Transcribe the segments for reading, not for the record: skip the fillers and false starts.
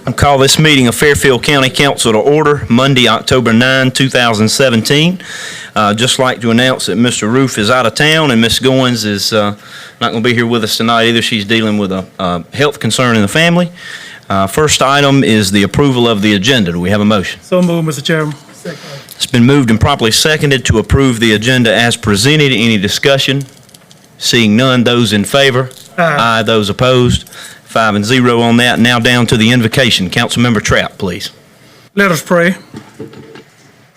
I call this meeting of Fairfield County Council to order Monday, October 9, 2017. Just like to announce that Mr. Roof is out of town and Ms. Goins is not going to be here with us tonight either. She's dealing with a health concern in the family. First item is the approval of the agenda. Do we have a motion? So moved, Mr. Chairman. Second. It's been moved and properly seconded to approve the agenda as presented. Any discussion? Seeing none, those in favor? Aye. Those opposed? 5-0 on that. Now down to the invocation. Councilmember Trapp, please. Let us pray.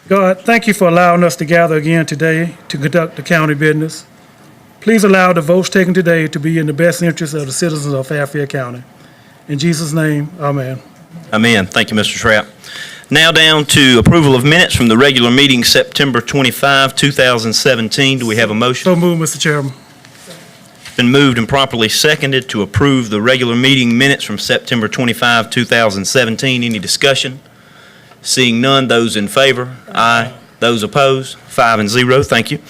God, thank you for allowing us to gather again today to conduct the county business. Please allow the votes taken today to be in the best interest of the citizens of Fairfield County. In Jesus' name, amen. Amen. Thank you, Mr. Trapp. Now down to approval of minutes from the regular meeting September 25, 2017. Do we have a motion? So moved, Mr. Chairman. Been moved and properly seconded to approve the regular meeting minutes from September 25, 2017. Any discussion? Seeing none, those in favor? Aye. Those opposed? 5-0. Thank you.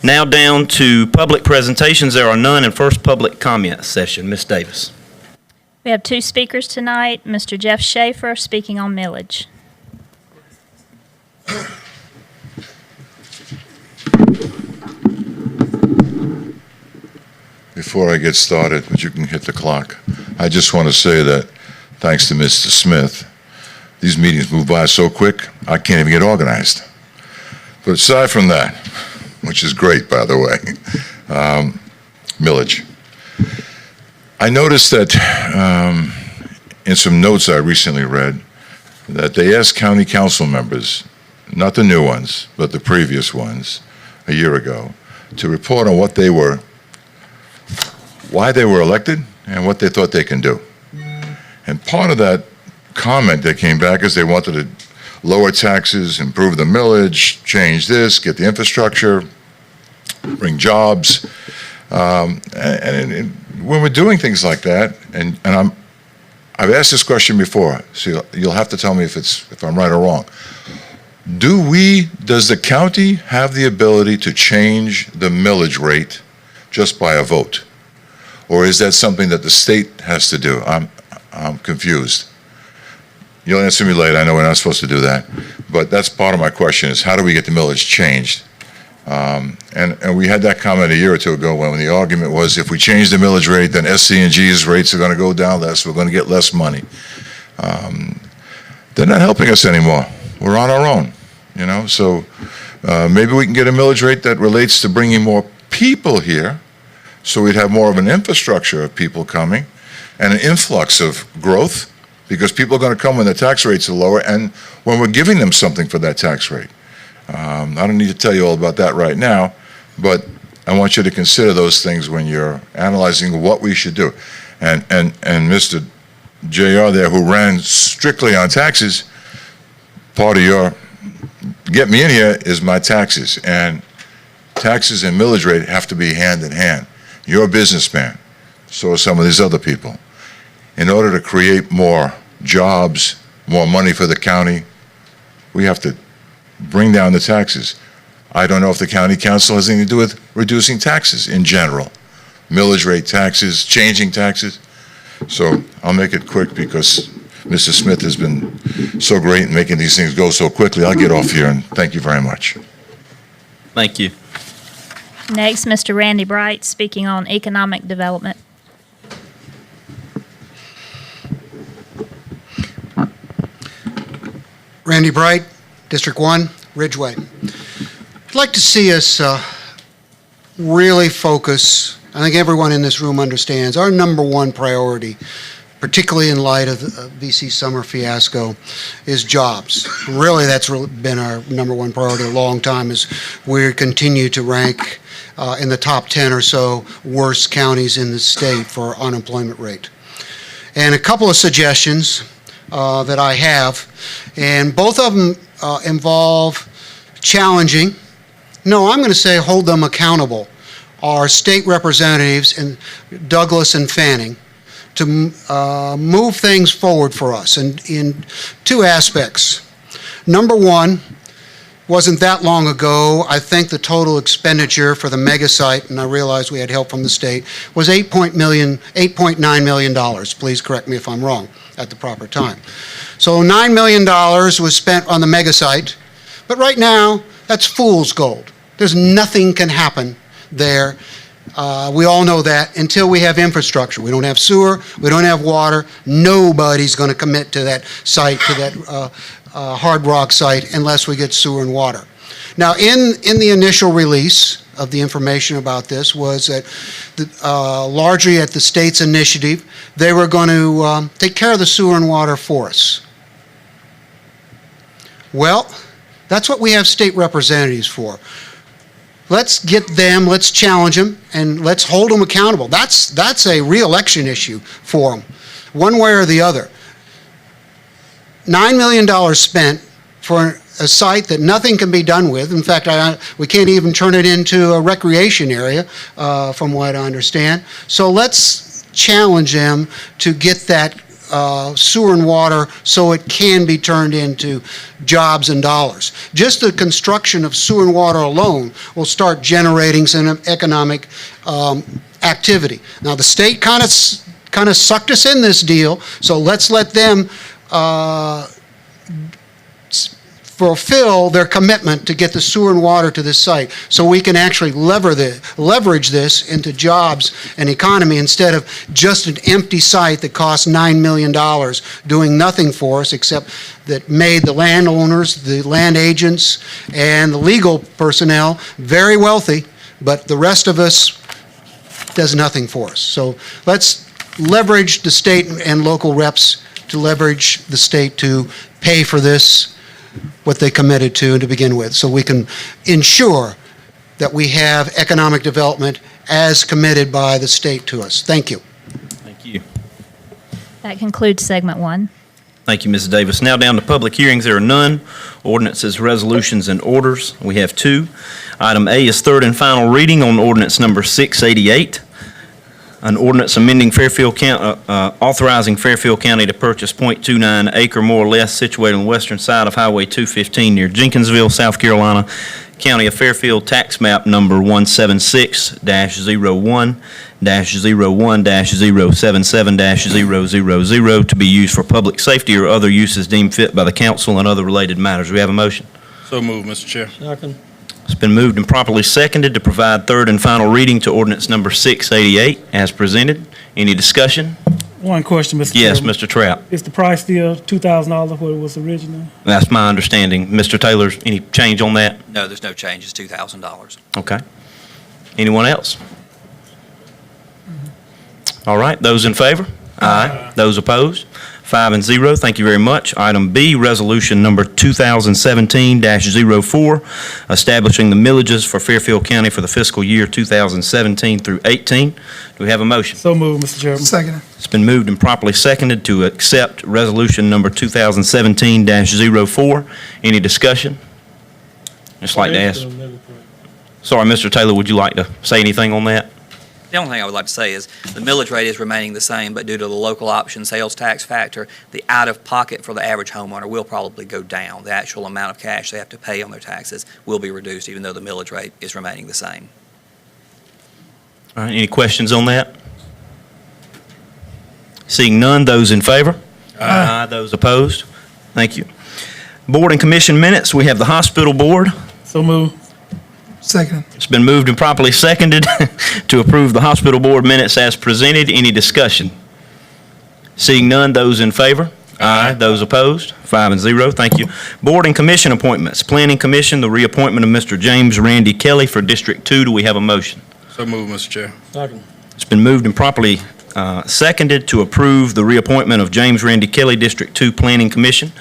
Now down to public presentations. There are none. And first public comment session. Ms. Davis. We have two speakers tonight. Mr. Jeff Schaefer speaking on millage. Before I get started, but you can hit the clock, I just want to say that thanks to Mr. Smith, these meetings move by so quick, I can't even get organized. But aside from that, which is great, by the way, millage. I noticed that in some notes I recently read that they asked county council members, not the new ones, but the previous ones, a year ago, to report on why they were elected and what they thought they can do. And part of that comment that came back is they wanted to lower taxes, improve the millage, change this, get the infrastructure, bring jobs. And when we're doing things like that, and I've asked this question before, so you'll have to tell me if I'm right or wrong. Does the county have the ability to change the millage rate just by a vote? Or is that something that the state has to do? I'm confused. You'll answer me later. I know we're not supposed to do that. But that's part of my question is how do we get the millage changed? And we had that comment a year or two ago when the argument was if we change the millage rate, then SC&G's rates are going to go down less. We're going to get less money. They're not helping us anymore. We're on our own, you know. So maybe we can get a millage rate that relates to bringing more people here, so we'd have more of an infrastructure of people coming and an influx of growth because people are going to come when the tax rates are lower and when we're giving them something for that tax rate. I don't need to tell you all about that right now, but I want you to consider those things when you're analyzing what we should do. And Mr. JR there, who ran strictly on taxes, part of your get me in here is my taxes. And taxes and millage rate have to be hand in hand. You're a businessman, so are some of these other people. In order to create more jobs, more money for the county, we have to bring down the taxes. I don't know if the county council has anything to do with reducing taxes in general. Millage rate taxes, changing taxes. So I'll make it quick because Mr. Smith has been so great in making these things go so quickly. I'll get off here and thank you very much. Thank you. Next, Mr. Randy Bright speaking on economic development. Randy Bright, District 1, Ridgeway. I'd like to see us really focus, I think everyone in this room understands, our number one priority, particularly in light of the VC summer fiasco, is jobs. Really, that's been our number one priority a long time as we continue to rank in the top 10 or so worst counties in the state for unemployment rate. And a couple of suggestions that I have, and both of them involve challenging, no, I'm going to say hold them accountable, our state representatives in Douglas and Fanning to move things forward for us in two aspects. Number one, wasn't that long ago. I think the total expenditure for the mega site, and I realize we had help from the state, was $8.9 million. Please correct me if I'm wrong at the proper time. So $9 million was spent on the mega site, but right now, that's fool's gold. There's nothing can happen there. We all know that until we have infrastructure. We don't have sewer, we don't have water. Nobody's going to commit to that site, to that Hard Rock site, unless we get sewer and water. Now, in the initial release of the information about this was that largely at the state's initiative, they were going to take care of the sewer and water for us. Well, that's what we have state representatives for. Let's get them, let's challenge them, and let's hold them accountable. That's a re-election issue for them, one way or the other. $9 million spent for a site that nothing can be done with. In fact, we can't even turn it into a recreation area, from what I understand. So let's challenge them to get that sewer and water so it can be turned into jobs and dollars. Just the construction of sewer and water alone will start generating some economic activity. Now, the state kind of sucked us in this deal, so let's let them fulfill their commitment to get the sewer and water to this site so we can actually leverage this into jobs and economy instead of just an empty site that costs $9 million doing nothing for us except that made the landowners, the land agents, and the legal personnel very wealthy, but the rest of us does nothing for us. So let's leverage the state and local reps to leverage the state to pay for this, what they committed to begin with, so we can ensure that we have economic development as committed by the state to us. Thank you. Thank you. That concludes segment one. Thank you, Mrs. Davis. Now down to public hearings. There are none. Ordinances, resolutions, and orders. We have two. Item A is third and final reading on ordinance number 688. An ordinance amending Fairfield County, authorizing Fairfield County to purchase .29 acre more or less situated on the western side of Highway 215 near Jenkinsville, South Carolina, County of Fairfield, tax map number 176-01-01-077-000 to be used for public safety or other uses deemed fit by the council and other related matters. We have a motion. So moved, Mr. Chair. It's been moved and properly seconded to provide third and final reading to ordinance number 688 as presented. Any discussion? One question, Mr. Yes, Chairman. Mr. Trout. Is the price still $2,000 what it was originally? That's my understanding. Mr. Taylor, any change on that? No, there's no change. It's $2,000. Okay. Anyone else? All right, those in favor? Aye. Those opposed? 5-0. Thank you very much. Item B, resolution number 2017-04, establishing the millages for Fairfield County for the fiscal year 2017 through 18. Do we have a motion? So moved, Mr. Chairman. Second. It's been moved and properly seconded to accept resolution number 2017-04. Any discussion? Just like to ask. Sorry, Mr. Taylor, would you like to say anything on that? The only thing I would like to say is the millage rate is remaining the same, but due to the local option sales tax factor, the out-of-pocket for the average homeowner will probably go down. The actual amount of cash they have to pay on their taxes will be reduced, even though the millage rate is remaining the same. All right, any questions on that? Seeing none, those in favor? Aye. Those opposed? Thank you. Board and commission minutes, we have the hospital board. So moved. Second. It's been moved and properly seconded to approve the hospital board minutes as presented. Any discussion? Seeing none, those in favor? Aye. Those opposed? 5-0. Thank you. Board and commission appointments. Planning Commission, the reappointment of Mr. James Randy Kelly for District 2. Do we have a motion? So moved, Mr. Chair. It's been moved and properly seconded to approve the reappointment of James Randy Kelly, District 2 Planning Commission.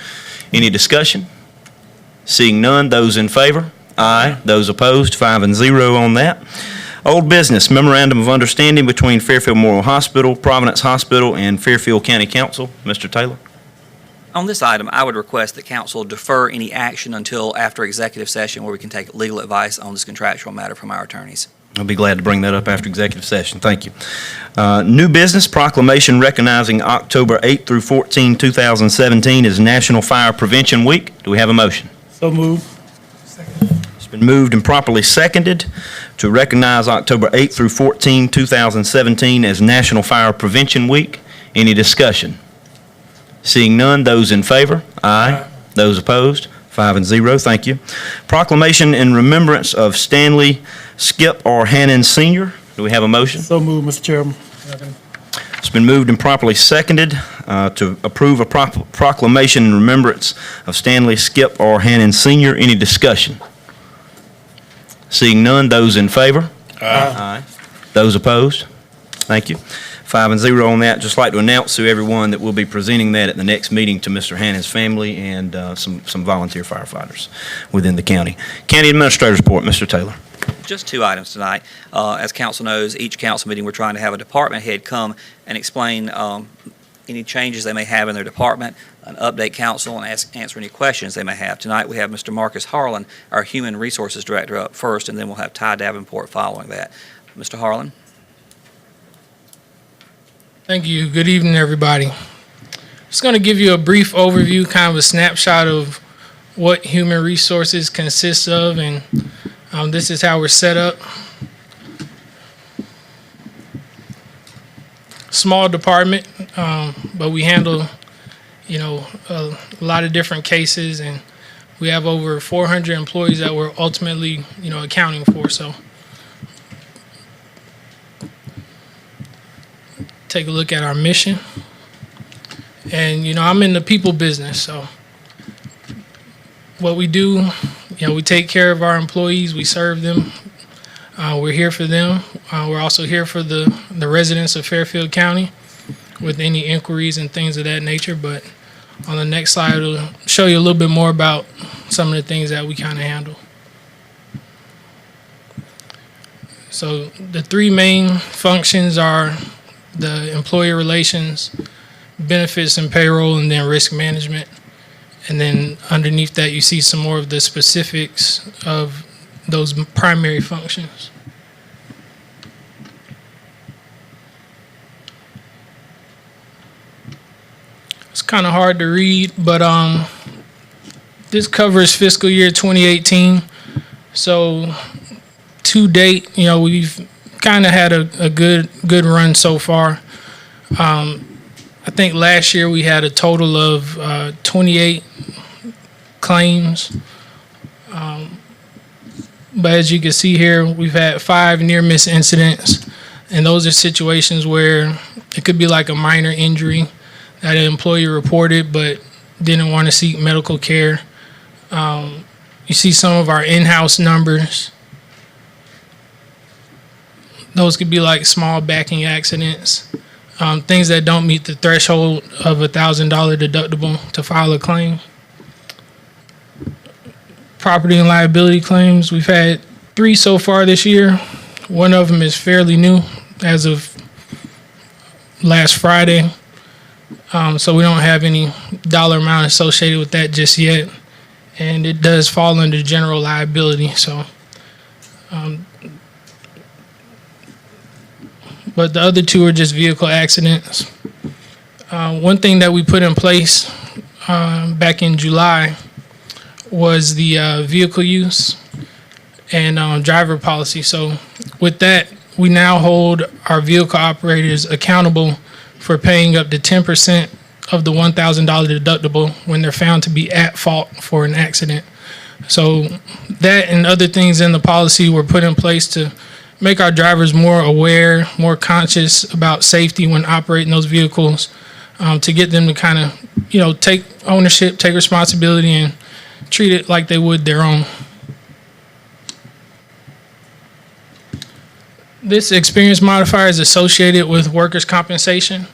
Any discussion? Seeing none, those in favor? Aye. Those opposed, 5-0 on that. Old business, memorandum of understanding between Fairfield Memorial Hospital, Providence Hospital, and Fairfield County Council. Mr. Taylor? On this item, I would request that council defer any action until after executive session where we can take legal advice on this contractual matter from our attorneys. I'll be glad to bring that up after executive session. Thank you. New business, proclamation recognizing October 8 through 14, 2017 as National Fire Prevention Week. Do we have a motion? So moved. It's been moved and properly seconded to recognize October 8th through 14, 2017 as National Fire Prevention Week. Any discussion? Seeing none, those in favor? Aye. Those opposed? 5 and 0. Thank you. Proclamation in remembrance of Stanley Skip R. Hannon Sr. Do we have a motion? So moved, Mr. Chairman. It's been moved and properly seconded to approve a proclamation in remembrance of Stanley Skip R. Hannon Sr. Any discussion? Seeing none, those in favor? Aye. Those opposed? Thank you. 5 and 0 on that. Just like to announce to everyone that we'll be presenting that at the next meeting to Mr. Hannon's family and some volunteer firefighters within the county. County Administrator's Report, Mr. Taylor. Just 2 items tonight. As council knows, each council meeting, we're trying to have a department head come and explain any changes they may have in their department, and update council and answer any questions they may have. Tonight, we have Mr. Marcus Harlan, our Human Resources Director, up first, and then we'll have Ty Davenport following that. Mr. Harlan? Thank you. Good evening, everybody. Just going to give you a brief overview, kind of a snapshot of what human resources consists of, and this is how we're set up. Small department, but we handle, a lot of different cases, and we have over 400 employees that we're ultimately, accounting for. So take a look at our mission. And, I'm in the people business, so what we do, we take care of our employees, we serve them, we're here for them. We're also here for the residents of Fairfield County with any inquiries and things of that nature. But on the next slide, it'll show you a little bit more about some of the things that we kind of handle. So the 3 main functions are the employee relations, benefits and payroll, and then risk management. And then underneath that, you see some more of the specifics of those primary functions. It's kind of hard to read, but this covers fiscal year 2018. So to date, we've kind of had a good run so far. I think last year we had a total of 28 claims. But as you can see here, we've had 5 near-miss incidents, and those are situations where it could be like a minor injury that an employee reported but didn't want to seek medical care. You see some of our in-house numbers. Those could be like small backing accidents, things that don't meet the threshold of $1,000 deductible to file a claim. Property and liability claims, we've had 3 so far this year. One of them is fairly new as of last Friday. So we don't have any dollar amount associated with that just yet. And it does fall under general liability. So, but the other 2 are just vehicle accidents. One thing that we put in place back in July was the vehicle use and driver policy. So with that, we now hold our vehicle operators accountable for paying up to 10% of the $1,000 deductible when they're found to be at fault for an accident. So that and other things in the policy were put in place to make our drivers more aware, more conscious about safety when operating those vehicles, to get them to kind of, take ownership, take responsibility, and treat it like they would their own. This experience modifier is associated with workers' compensation.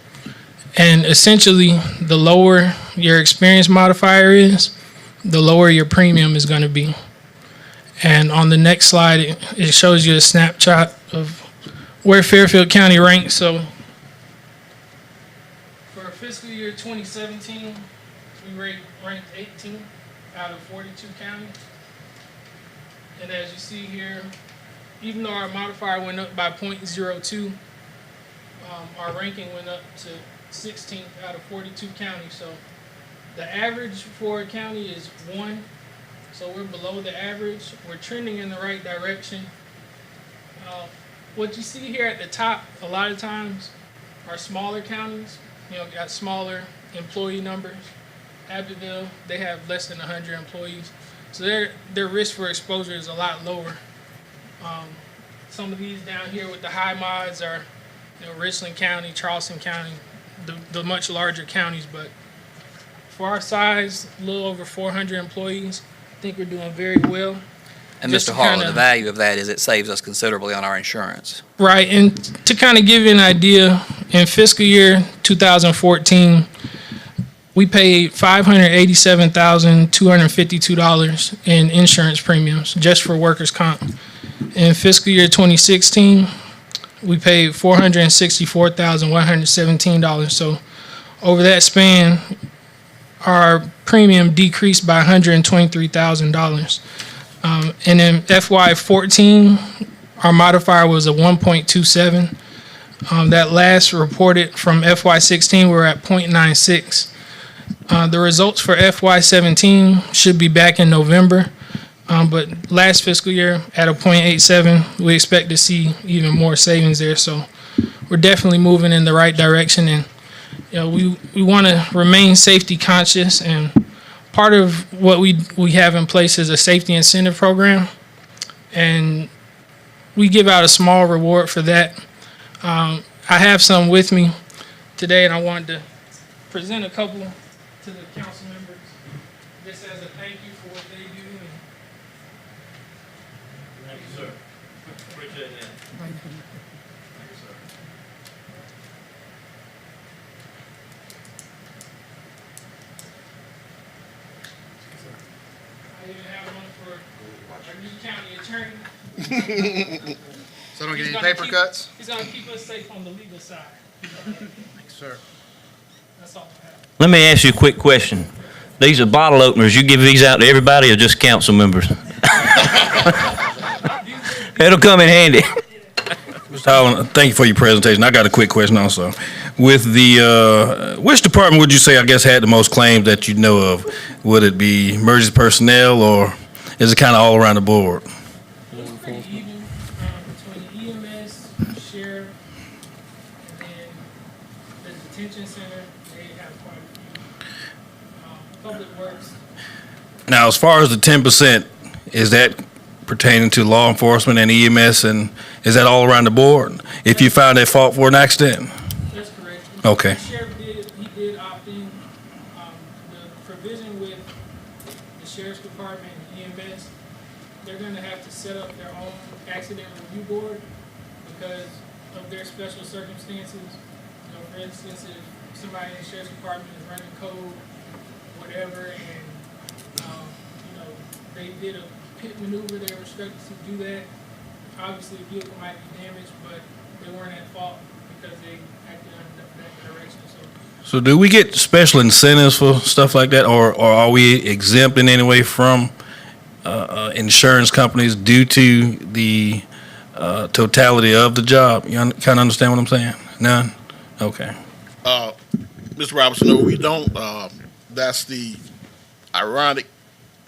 And essentially, the lower your experience modifier is, the lower your premium is going to be. And on the next slide, it shows you a snapshot of where Fairfield County ranks. So for fiscal year 2017, we ranked 18 out of 42 counties. And as you see here, even though our modifier went up by 0.02, our ranking went up to 16th out of 42 counties. So the average for a county is 1, So we're below the average. We're trending in the right direction. What you see here at the top, a lot of times, are smaller counties. Got smaller employee numbers. Abbeville, they have less than 100 employees. So their risk for exposure is a lot lower. Some of these down here with the high mods are, Richland County, Charleston County, the much larger counties. But for our size, a little over 400 employees, I think we're doing very well. And Just Mr. to Harlow, kinda- the value of that is it saves us considerably on our insurance. Right, and to kind of give you an idea, in fiscal year 2014, we paid $587,252 in insurance premiums just for workers' comp. In fiscal year 2016, we paid $464,117. So over that span, our premium decreased by $123,000. And in FY14, our modifier was a 1.27. That last reported from FY16, we're at 0.96. The results for FY17 should be back in November, but last fiscal year at a 0.87, we expect to see even more savings there. So we're definitely moving in the right direction, and we want to remain safety conscious. And part of what we have in place is a safety incentive program, and we give out a small reward for that. I have some with me today, and I wanted to present a couple to the council members, just as a thank you for what they do. Thank you, sir. Appreciate that. Thank you, sir. I even have one for our new county attorney. So I don't get He's any gonna paper keep- cuts? He's gonna keep us safe on the legal side. Thanks, sir. That's all I have. Let me ask you a quick question. These are bottle openers. You give these out to everybody or just council members? It'll come in handy. Mr. Howland, thank you for your presentation. I got a quick question also. With the, which department would you say, I guess, had the most claims that you know of? Would it be emergency personnel, or is it kind of all around the board? It's pretty even between EMS, sheriff, and then the detention center. They have quite a few. Public Works. Now, as far as the 10%, is that pertaining to law enforcement and EMS, and is that all around the board? If you found at fault for an accident? That's correct. Okay. The sheriff did opt in. The provision with the sheriff's department and EMS, they're gonna have to set up their own accident review board because of their special circumstances. For instance, if somebody in the sheriff's department is running code, whatever, and, they did a pit maneuver, they were instructed to do that. Obviously, the vehicle might be damaged, but they weren't at fault because they acted under that direction, so. So do we get special incentives for stuff like that, or are we exempt in any way from insurance companies due to the totality of the job? You kind of understand what I'm saying? None? Okay. Mr. Robinson, no, we don't. That's the ironic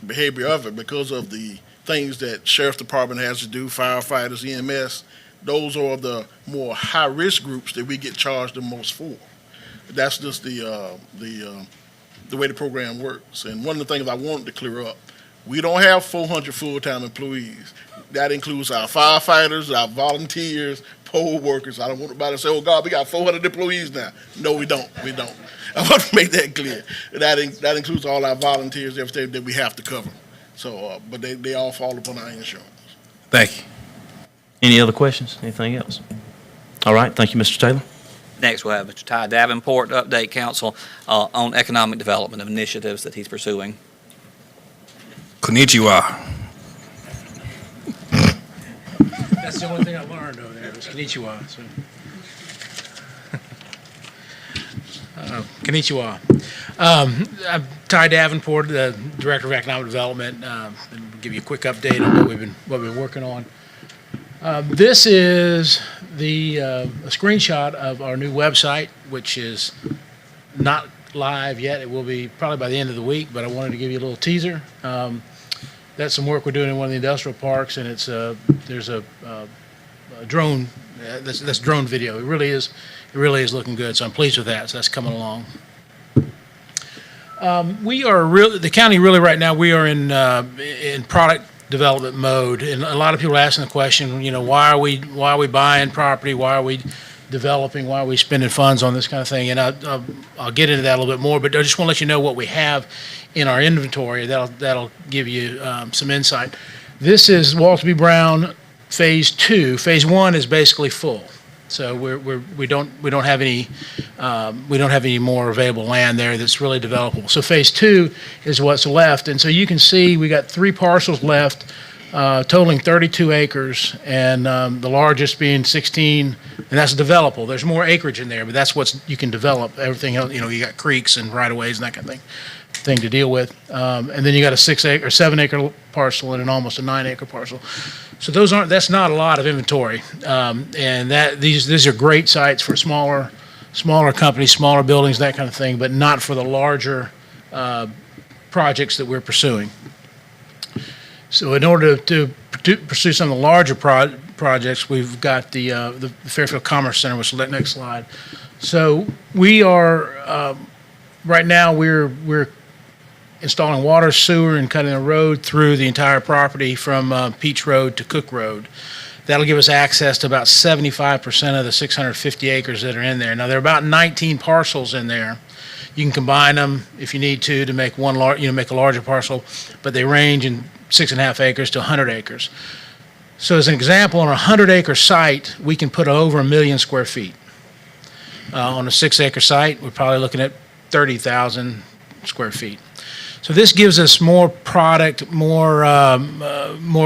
behavior of it because of the things that sheriff's department has to do, firefighters, EMS. Those are the more high-risk groups that we get charged the most for. That's just the way the program works. And one of the things I wanted to clear up, we don't have 400 full-time employees. That includes our firefighters, our volunteers, poll workers. I don't want anybody to say, oh, God, we got 400 employees now. No, we don't. We don't. I want to make that clear. That includes all our volunteers, everything that we have to cover. So, but they all fall upon our insurance. Thank you. Any other questions? Anything else? All right, thank you, Mr. Taylor. Next, we'll have Mr. Ty Davenport to update council on economic development initiatives that he's pursuing. Konnichiwa. That's the only thing I learned over there was konnichiwa. So. Konnichiwa. I'm Ty Davenport, the Director of Economic Development. And give you a quick update on what we've been working on. This is a screenshot of our new website, which is not live yet. It will be probably by the end of the week, but I wanted to give you a little teaser. That's some work we're doing in one of the industrial parks, and there's a drone, that's drone video. It really is looking good, so I'm pleased with that, so that's coming along. The county really right now, we are in product development mode, and a lot of people are asking the question, why are we buying property? Why are we developing? Why are we spending funds on this kind of thing? And I'll get into that a little bit more, but I just want to let you know what we have in our inventory. That'll give you some insight. This is Walter B. Brown Phase 2. Phase 1 is basically full. So we don't have any more available land there that's really developable. So Phase 2 is what's left, and so you can see we got 3 parcels left, totaling 32 acres, and the largest being 16, and that's developable. There's more acreage in there, but that's what you can develop. Everything else, you got creeks and right-of-ways and that kind of thing to deal with. And then you got a 7-acre parcel and almost a 9-acre parcel. So that's not a lot of inventory. And these are great sites for smaller companies, smaller buildings, that kind of thing, but not for the larger projects that we're pursuing. So in order to pursue some of the larger projects, we've got the Fairfield Commerce Center, which is the next slide. So we are, right now, we're installing water, sewer, and cutting a road through the entire property from Peach Road to Cook Road. That'll give us access to about 75% of the 650 acres that are in there. Now, there are about 19 parcels in there. You can combine them if you need to make make a larger parcel, but they range in 6.5 acres to 100 acres. So as an example, on a 100-acre site, we can put over 1 million square feet. On a 6-acre site, we're probably looking at 30,000 square feet. So this gives us more product, more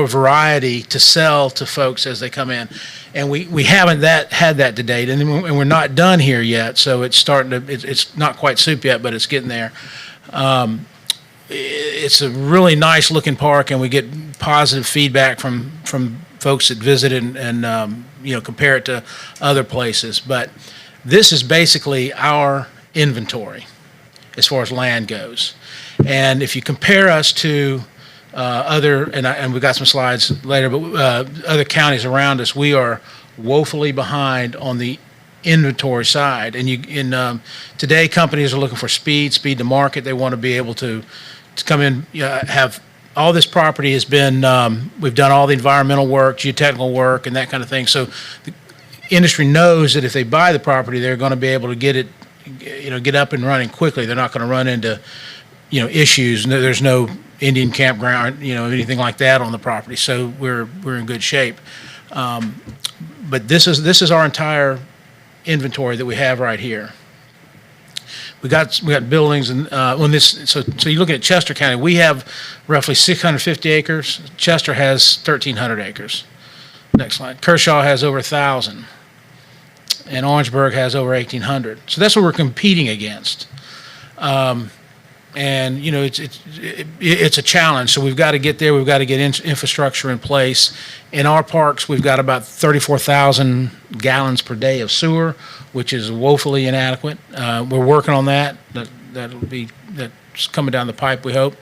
variety to sell to folks as they come in, and we haven't had that to date, and we're not done here yet. So it's it's not quite soup yet, but it's getting there. It's a really nice looking park, and we get positive feedback from folks that visit and compare it to other places. But this is basically our inventory as far as land goes. And if you compare us to and we've got some slides later, but other counties around us, we are woefully behind on the inventory side. And today, companies are looking for speed to market. They want to be able to come in, have all this property has been, we've done all the environmental work, geotechnical work, and that kind of thing. So the industry knows that if they buy the property, they're going to be able to get it, get up and running quickly. They're not going to run into issues. There's no Indian campground, anything like that on the property. So we're in good shape. But this is our entire inventory that we have right here. We got buildings, and so you look at Chester County, we have roughly 650 acres. Chester has 1,300 acres. Next slide. Kershaw has over 1,000, and Orangeburg has over 1,800. So that's what we're competing against. And it's a challenge. So we've got to get there. We've got to get infrastructure in place. In our parks, we've got about 34,000 gallons per day of sewer, which is woefully inadequate. We're working on that. That's coming down the pipe, we hope.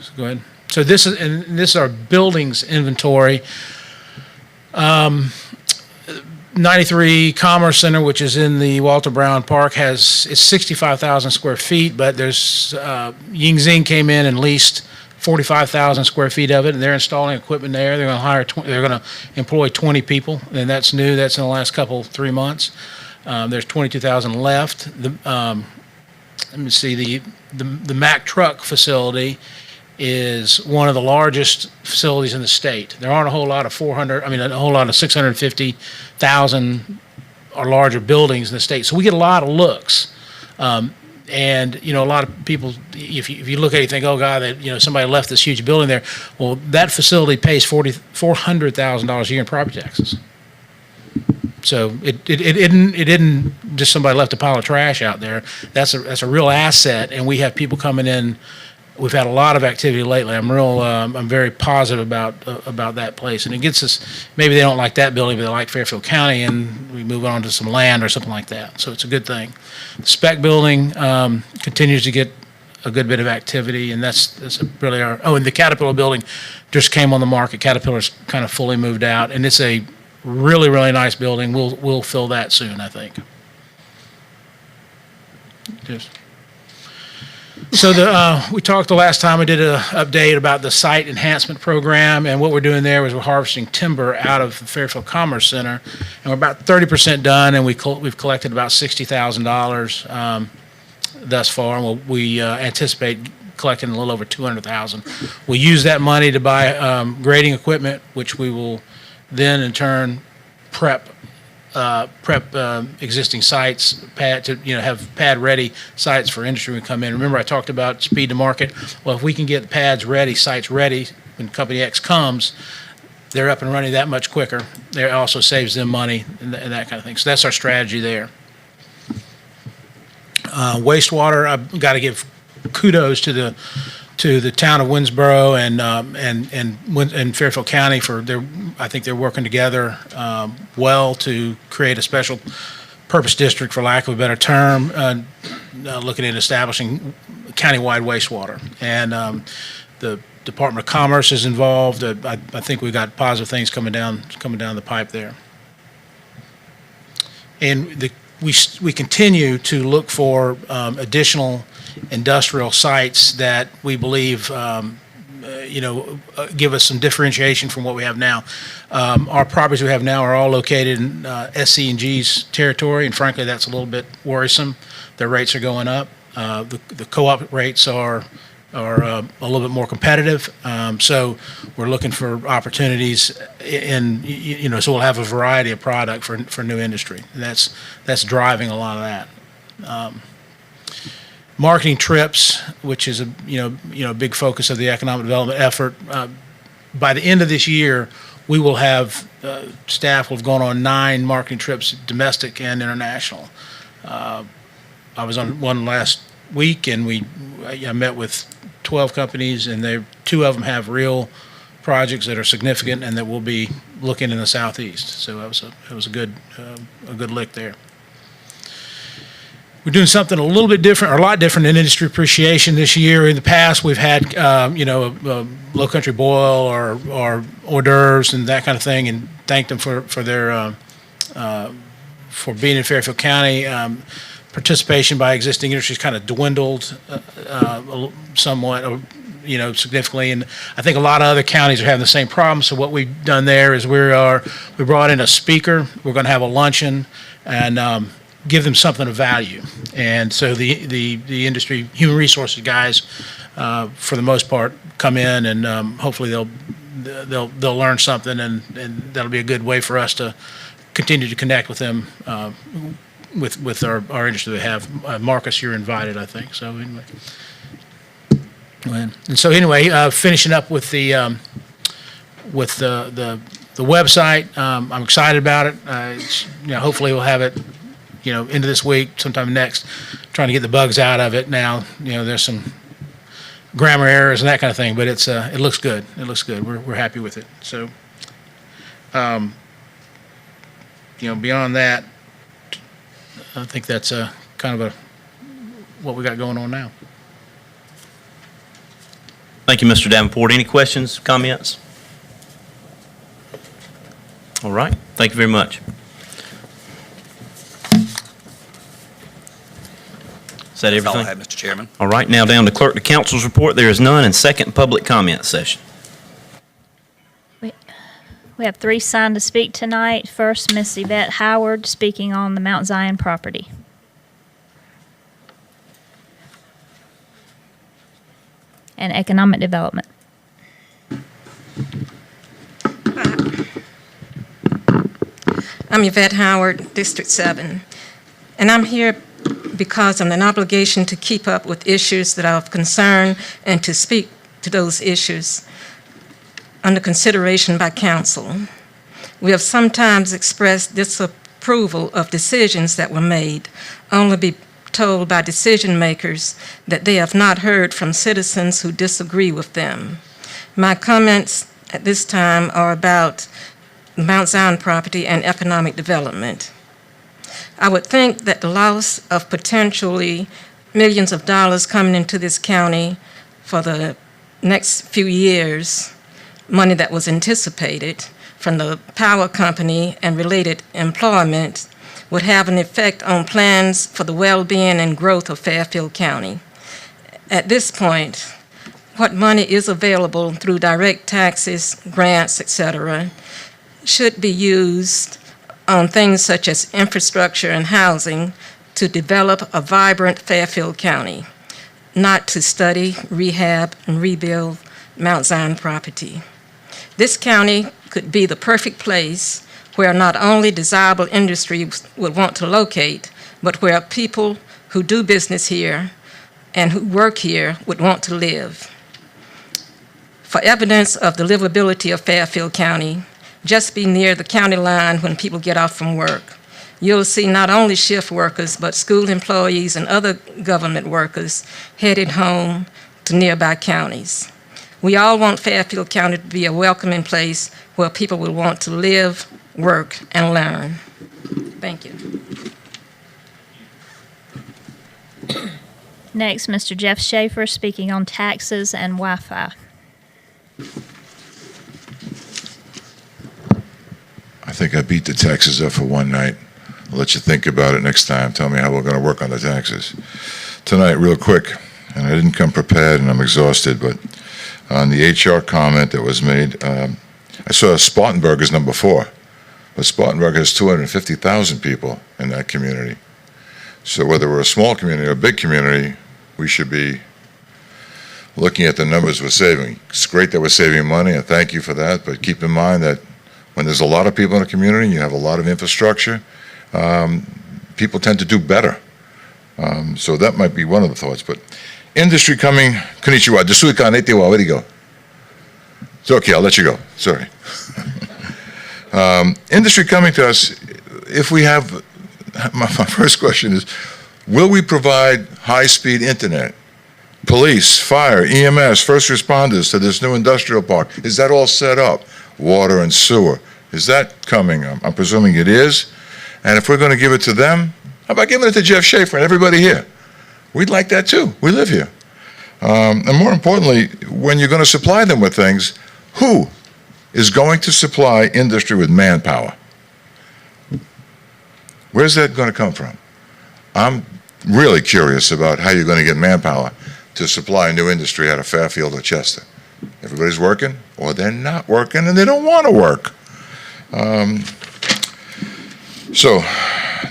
So go ahead. So this is our buildings inventory. 93 Commerce Center, which is in the Walter Brown Park, it's 65,000 square feet, but there's Ying Zing came in and leased 45,000 square feet of it, and they're installing equipment there. They're going to they're going to employ 20 people, and that's new. That's in the last 3 months. There's 22,000 left. Let me see. The Mack Truck facility is one of the largest facilities in the state. There aren't a whole lot of 650,000 or larger buildings in the state. So we get a lot of looks. And a lot of people, if you look at it, you think, oh God, somebody left this huge building there. Well, that facility pays $400,000 a year in property taxes. So it didn't just somebody left a pile of trash out there. That's a real asset, and we have people coming in. We've had a lot of activity lately. I'm very positive about that place, and it gets us. Maybe they don't like that building, but they like Fairfield County, and we move on to some land or something like that. So it's a good thing. The spec building continues to get a good bit of activity, and that's really our. Oh, and the Caterpillar building just came on the market. Caterpillar's kind of fully moved out, and it's a really, really nice building. We'll fill that soon, I think. Just. So we talked the last time. We did an update about the site enhancement program, and what we're doing there is we're harvesting timber out of the Fairfield Commerce Center, and we're about 30% done, and we've collected about $60,000 thus far, and we anticipate collecting a little over $200,000. We'll use that money to buy grading equipment, which we will then in turn prep existing sites, have pad-ready sites for industry to come in. Remember, I talked about speed to market. Well, if we can get pads ready, sites ready, when Company X comes, they're up and running that much quicker. It also saves them money and that kind of thing. So that's our strategy there. Wastewater, I've got to give kudos to the town of Winsboro and Fairfield County for I think they're working together well to create a special purpose district, for lack of a better term, looking at establishing countywide wastewater. And the Department of Commerce is involved. I think we've got positive things coming down the pipe there. And we continue to look for additional industrial sites that we believe give us some differentiation from what we have now. Our properties we have now are all located in SC&G's territory, and frankly, that's a little bit worrisome. Their rates are going up. The co-op rates are a little bit more competitive. So we're looking for opportunities so we'll have a variety of product for new industry. And that's driving a lot of that. Marketing trips, which is a big focus of the economic development effort. By the end of this year, we will have staff will have gone on 9 marketing trips, domestic and international. I was on one last week, and I met with 12 companies, and 2 of them have real projects that are significant and that we'll be looking in the southeast. So it was a good lick there. We're doing something a little bit different, or a lot different in industry appreciation this year. In the past, we've had, low country boil or hors d'oeuvres and that kind of thing, and thanked them for their for being in Fairfield County. Participation by existing industries kind of dwindled somewhat, significantly, and I think a lot of other counties are having the same problem. So what we've done there is we brought in a speaker. We're going to have a luncheon and give them something of value. And so the industry human resources guys, for the most part, come in, and hopefully they'll learn something, and that'll be a good way for us to continue to connect with them. With our industry they have. Marcus, you're invited, I think. So anyway, go ahead. And so anyway, finishing up with the website. I'm excited about it. Hopefully we'll have it, into this week, sometime next. Trying to get the bugs out of it now. There's some grammar errors and that kind of thing, but it looks good. It looks good. We're happy with it. So, beyond that, I think that's kind of what we got going on now. Thank you, Mr. Davenport. Any questions, comments? All right. Thank you very much. Is that everything? That's all I have, Mr. Chairman. All right. Now down to Clerk to Council's report. There is none. And second public comment session. We have 3 signed to speak tonight. First, Miss Yvette Howard, speaking on the Mount Zion property. And economic development. I'm Yvette Howard, District 7, and I'm here because of an obligation to keep up with issues that are of concern and to speak to those issues under consideration by council. We have sometimes expressed disapproval of decisions that were made, only be told by decision makers that they have not heard from citizens who disagree with them. My comments at this time are about Mount Zion property and economic development. I would think that the loss of potentially millions of dollars coming into this county for the next few years, money that was anticipated from the power company and related employment, would have an effect on plans for the well-being and growth of Fairfield County. At this point, what money is available through direct taxes, grants, etc., should be used on things such as infrastructure and housing to develop a vibrant Fairfield County, not to study, rehab, and rebuild Mount Zion property. This county could be the perfect place where not only desirable industries would want to locate, but where people who do business here and who work here would want to live. For evidence of the livability of Fairfield County, just be near the county line when people get off from work. You'll see not only shift workers, but school employees and other government workers headed home to nearby counties. We all want Fairfield County to be a welcoming place where people will want to live, work, and learn. Thank you. Next, Mr. Jeff Schaefer speaking on taxes and Wi-Fi. I think I beat the taxes up for one night. I'll let you think about it next time. Tell me how we're going to work on the taxes. Tonight, real quick, and I didn't come prepared and I'm exhausted, but on the HR comment that was made, I saw Spartanburg is number 4, but Spartanburg has 250,000 people in that community. So whether we're a small community or a big community, we should be looking at the numbers we're saving. It's great that we're saving money, and thank you for that, but keep in mind that when there's a lot of people in a community, you have a lot of infrastructure, people tend to do better. So that might be one of the thoughts. But industry coming, konnichiwa, desui ka nete wa, where'd he go? It's okay, I'll let you go, sorry. Industry coming to us, if we have, my first question is, will we provide high-speed internet? Police, fire, EMS, first responders to this new industrial park, is that all set up? Water and sewer, is that coming? I'm presuming it is. And if we're going to give it to them, how about giving it to Jeff Schaefer and everybody here? We'd like that too. We live here. And more importantly, when you're going to supply them with things, who is going to supply industry with manpower? Where's that going to come from? I'm really curious about how you're going to get manpower to supply a new industry out of Fairfield or Chester. Everybody's working, or they're not working, and they don't want to work. So,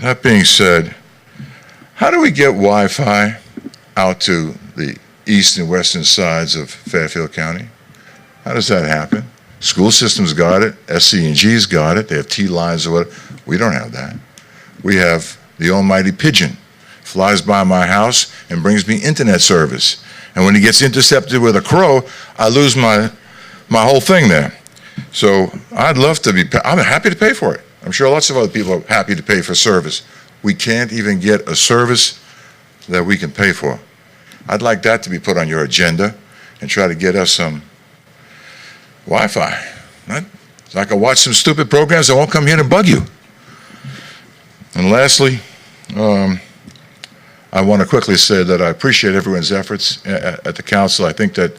that being said, how do we get Wi-Fi out to the east and western sides of Fairfield County? How does that happen? School systems got it, SC&G's got it, they have T-lines or whatever. We don't have that. We have the almighty pigeon, flies by my house and brings me internet service. And when he gets intercepted with a crow, I lose my whole thing there. So I'd love to be, I'm happy to pay for it. I'm sure lots of other people are happy to pay for service. We can't even get a service that we can pay for. I'd like that to be put on your agenda and try to get us some Wi-Fi. Right? So I can watch some stupid programs that won't come here to bug you. And lastly, I want to quickly say that I appreciate everyone's efforts at the council. I think that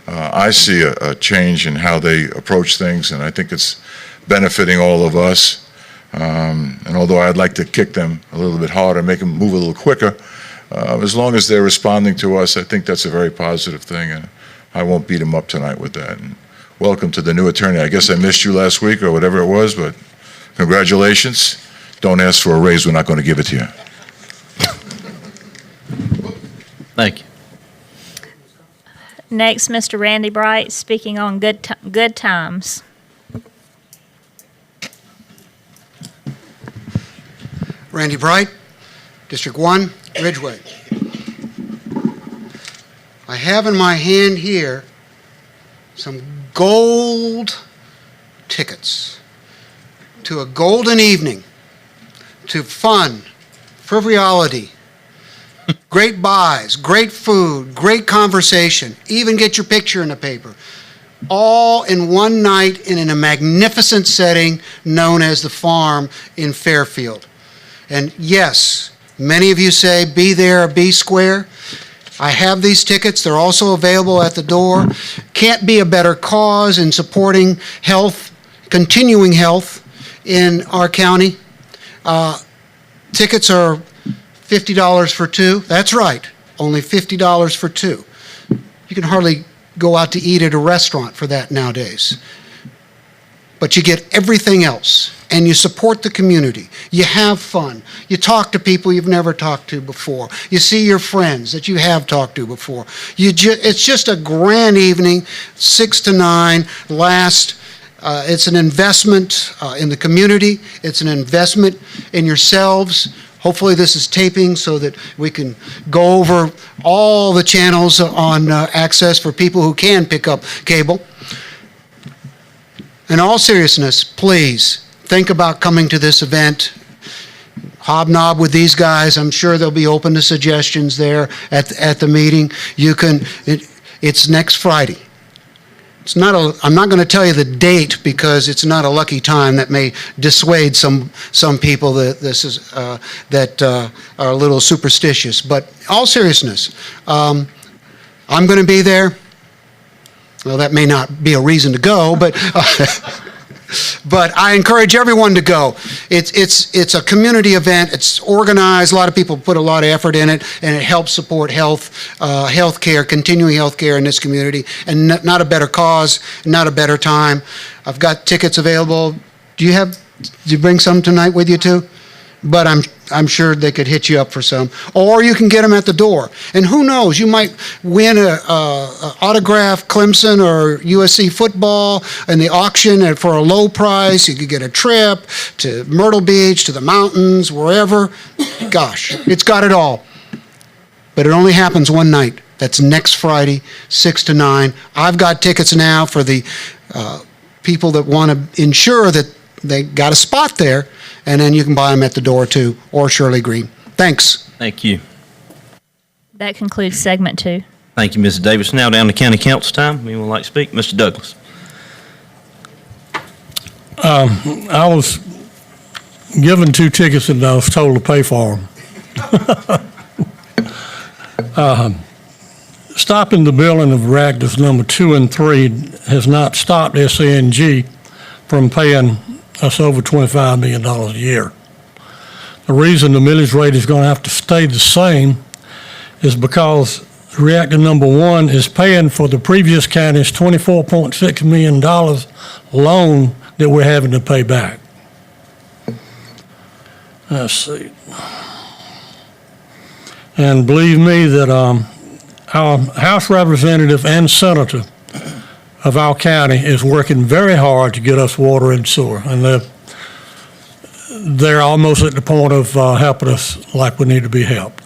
I see a change in how they approach things, and I think it's benefiting all of us. And although I'd like to kick them a little bit harder, make them move a little quicker, as long as they're responding to us, I think that's a very positive thing, and I won't beat them up tonight with that. And welcome to the new attorney. I guess I missed you last week or whatever it was, but congratulations. Don't ask for a raise. We're not going to give it to you. Thank you. Next, Mr. Randy Bright speaking on good times. Randy Bright, District 1, Ridgeway. I have in my hand here some gold tickets to a golden evening, to fun, frivolity, great buys, great food, great conversation, even get your picture in the paper, all in one night in a magnificent setting known as the Farm in Fairfield. And yes, Many of you say, be there or be square. I have these tickets. They're also available at the door. Can't be a better cause in supporting health, continuing health in our county. Tickets are $50 for two. That's right, only $50 for two. You can hardly go out to eat at a restaurant for that nowadays. But you get everything else, and you support the community. You have fun. You talk to people you've never talked to before. You see your friends that you have talked to before. It's just a grand evening, 6 to 9, it's an investment in the community. It's an investment in yourselves. Hopefully this is taping so that we can go over all the channels on access for people who can pick up cable. In all seriousness, please think about coming to this event. Hobnob with these guys. I'm sure they'll be open to suggestions there at the meeting. It's next Friday. I'm not going to tell you the date because it's not a lucky time. That may dissuade some people that are a little superstitious. But in all seriousness, I'm going to be there. Well, that may not be a reason to go, but but I encourage everyone to go. It's a community event. It's organized. A lot of people put a lot of effort in it, and it helps support health care, continuing health care in this community. And not a better cause, not a better time. I've got tickets available. Did you bring some tonight with you too? But I'm sure they could hit you up for some. Or you can get them at the door. And who knows, you might win a autographed Clemson or USC football in the auction for a low price. You could get a trip to Myrtle Beach, to the mountains, wherever. Gosh, it's got it all. But it only happens one night. That's next Friday, 6 to 9. I've got tickets now for the people that want to ensure that they got a spot there. And then you can buy them at the door too, or Shirley Green. Thanks. Thank you. That concludes segment 2. Thank you, Mrs. Davis. Now down to county council time. Anyone would like to speak? Mr. Douglas. I was given 2 tickets and I was told to pay for them. Stopping the billing of reactors number 2 and 3 has not stopped SNG from paying us over $25 million a year. The reason the millage rate is going to have to stay the same is because reactor number 1 is paying for the previous county's $24.6 million loan that we're having to pay back. Let's see. And believe me that our House representative and senator of our county is working very hard to get us water and sewer, and they're almost at the point of helping us like we need to be helped.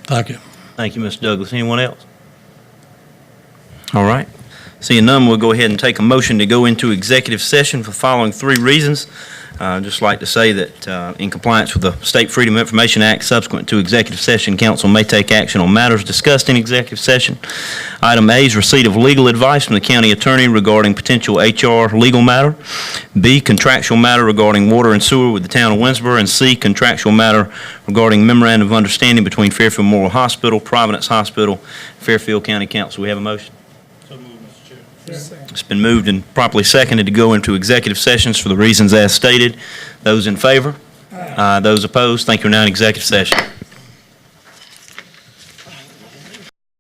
Thank you. Thank you, Mr. Douglas. Anyone else? All right. Seeing none, we'll go ahead and take a motion to go into executive session for the following 3 reasons. I'd just like to say that in compliance with the State Freedom of Information Act, subsequent to executive session, council may take action on matters discussed in executive session. Item A is receipt of legal advice from the county attorney regarding potential HR legal matter. B, contractual matter regarding water and sewer with the town of Winsboro. And C, contractual matter regarding memorandum of understanding between Fairfield Memorial Hospital, Providence Hospital, Fairfield County Council. We have a motion? It's been moved and properly seconded to go into executive sessions for the reasons as stated. Those in favor? Those opposed? Thank you. We're now in executive session.